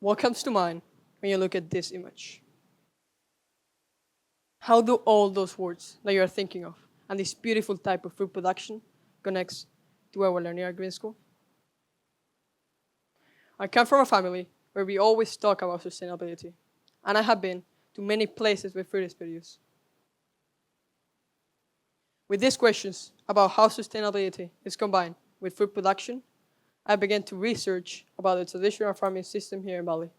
What comes to mind when you look at this image? How do all those words that you are thinking of and this beautiful type of food production connects to our learning at Green School? I come from a family where we always talk about sustainability, and I have been to many places where food is produced. With these questions about how sustainability is combined with food production, I began to research about the traditional farming system here in Bali.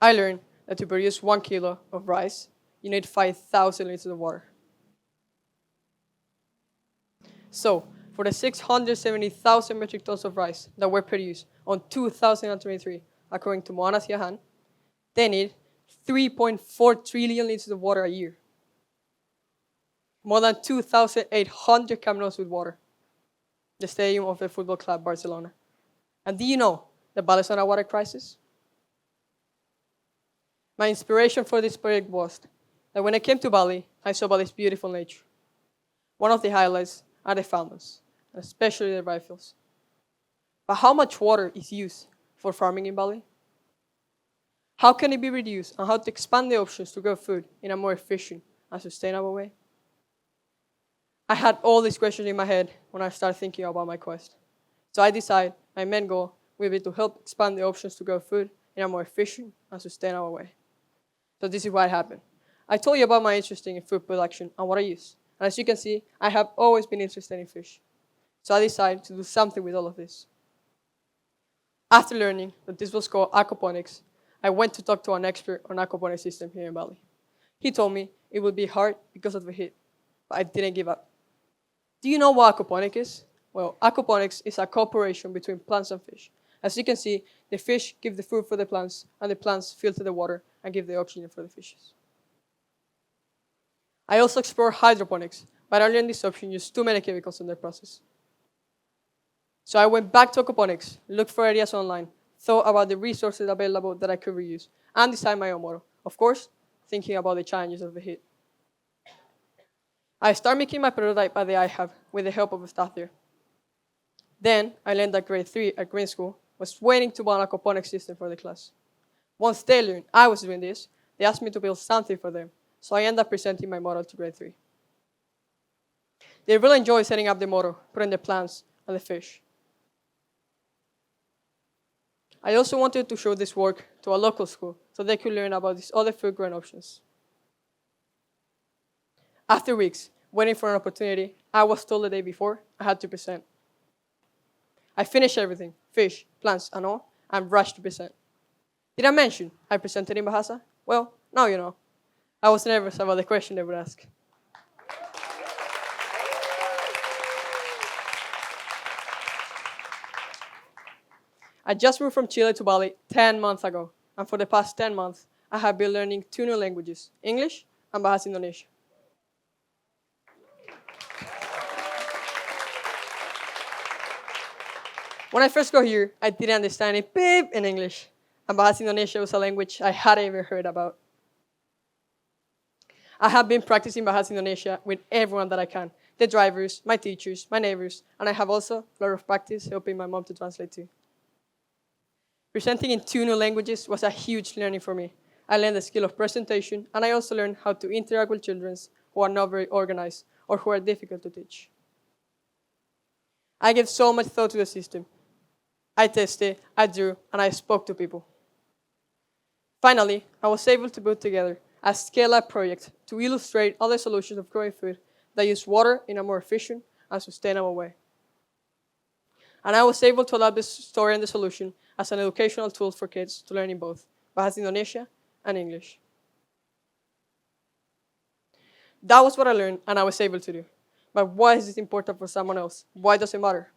I learned that to produce 1 kilo of rice, you need 5,000 liters of water. So, for the 670,000 metric tons of rice that were produced on 2023, according to Moana Siahan, they need 3.4 trillion liters of water a year. More than 2,800 Camp Nous with water, the stadium of the football club Barcelona. And do you know the Bali's on a water crisis? My inspiration for this project was that when I came to Bali, I saw Bali's beautiful nature. One of the highlights are the farmlands, and especially the rice fields. But how much water is used for farming in Bali? How can it be reduced, and how to expand the options to grow food in a more efficient and sustainable way? I had all these questions in my head when I started thinking about my quest. So I decided my main goal will be to help expand the options to grow food in a more efficient and sustainable way. So this is what happened. I told you about my interest in food production and what I use. And as you can see, I have always been interested in fish. So I decided to do something with all of this. After learning that this was called aquaponics, I went to talk to an expert on aquaponics system here in Bali. He told me it would be hard because of the heat, but I didn't give up. Do you know what aquaponics is? Well, aquaponics is a cooperation between plants and fish. As you can see, the fish give the food for the plants, and the plants filter the water and give the oxygen for the fishes. I also explored hydroponics, but I learned this option used too many chemicals in the process. So I went back to aquaponics, looked for ideas online, thought about the resources available that I could reuse, and designed my own model. Of course, thinking about the challenges of the heat. I started making my prototype at the iHub with the help of a staff there. Then I learned that grade 3 at Green School was waiting to build an aquaponics system for the class. Once they learned I was doing this, they asked me to build something for them, so I ended up presenting my model to grade 3. They really enjoyed setting up the model, putting the plants and the fish. I also wanted to show this work to a local school so they could learn about these other food growing options. After weeks waiting for an opportunity, I was told the day before I had to present. I finished everything, fish, plants, and all, and rushed to present. Did I mention I presented in Bahasa? Well, now you know. I was nervous about the question they would ask. I just moved from Chile to Bali 10 months ago, and for the past 10 months, I have been learning 2 new languages, English and Bahasa Indonesia. When I first got here, I didn't understand a beep in English, and Bahasa Indonesia was a language I hadn't even heard about. I have been practicing Bahasa Indonesia with everyone that I can, the drivers, my teachers, my neighbors, and I have also a lot of practice helping my mom to translate too. Presenting in 2 new languages was a huge learning for me. I learned the skill of presentation, and I also learned how to interact with children who are not very organized or who are difficult to teach. I gave so much thought to the system. I tested, I drew, and I spoke to people. Finally, I was able to put together a scale-up project to illustrate other solutions of growing food that use water in a more efficient and sustainable way. And I was able to adapt this story and the solution as an educational tool for kids to learn in both Bahasa Indonesia and English. That was what I learned and I was able to do. But why is this important for someone else? Why does it matter?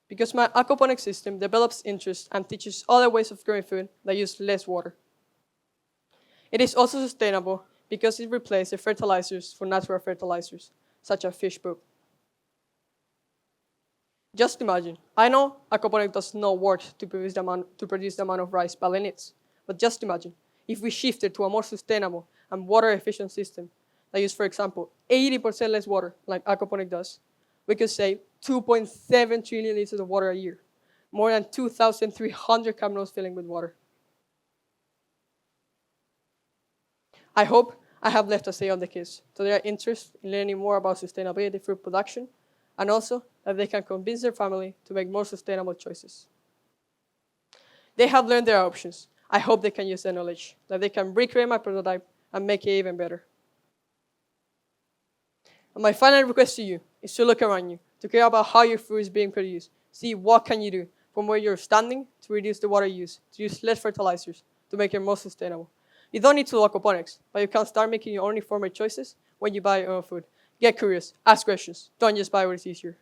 Because my aquaponics system develops interest and teaches other ways of growing food that use less water. It is also sustainable because it replaces fertilizers for natural fertilizers, such as fish poop. Just imagine, I know aquaponics does not work to produce the amount of rice Bali needs, but just imagine if we shifted to a more sustainable and water-efficient system that uses, for example, 80% less water, like aquaponics does, we could save 2.7 trillion liters of water a year. more than 2,300 cameras filling with water. I hope I have left a say on the kids so they are interested in learning more about sustainability food production and also that they can convince their family to make more sustainable choices. They have learned their options. I hope they can use their knowledge, that they can recreate my prototype and make it even better. And my final request to you is to look around you, to care about how your food is being produced. See what can you do from where you're standing to reduce the water use, to use less fertilizers, to make it more sustainable. You don't need to do aquaponics, but you can start making your own informed choices when you buy your own food. Get curious, ask questions, don't just buy what is easier.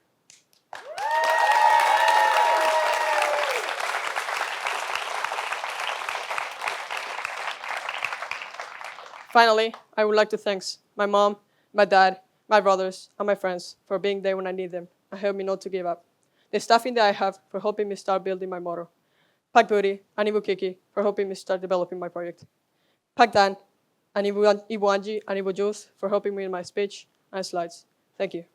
Finally, I would like to thank my mom, my dad, my brothers, and my friends for being there when I need them and help me not to give up. The staffing that I have for helping me start building my model. Pak Budi and Ibu Kiki for helping me start developing my project. Pak Dan and Ibu Angie and Ibu Jules for helping me in my speech and slides. Thank you.